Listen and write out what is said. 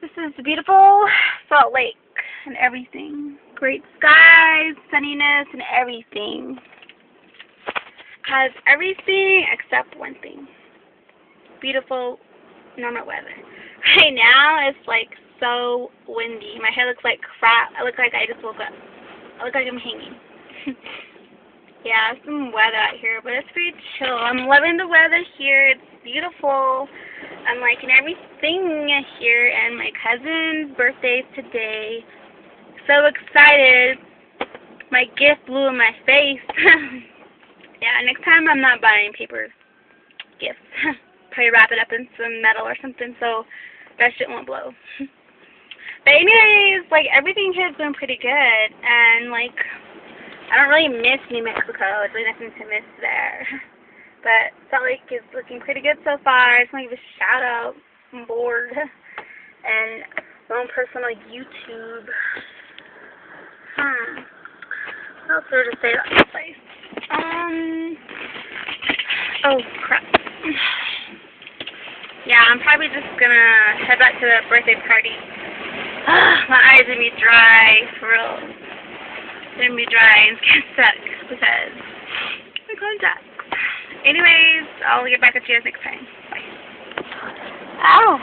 This is beautiful Salt Lake and everything. Great skies, sunniness, and everything. Has everything except one thing. Beautiful, normal weather. Right now, it's like so windy. My hair looks like crap. I look like I just woke up. I look like I'm hanging. Yeah, some weather out here, but it's pretty chill. I'm loving the weather here. It's beautiful. I'm liking everything here, and my cousin's birthday's today. So excited. My gift blew in my face. Yeah, next time I'm not buying paper gifts. Probably wrap it up in some metal or something so that shit won't blow. But anyways, like, everything here has been pretty good, and like, I don't really miss New Mexico. There's really nothing to miss there. But Salt Lake is looking pretty good so far. I just want to give a shout out. I'm bored. And my own personal YouTube. What else there to say about this place? Oh crap. Yeah, I'm probably just gonna head back to the birthday party. My eyes are gonna be dry, for real. They're gonna be dry and stuck because my contacts. Anyways, I'll get back at you guys next time. Bye. Ow!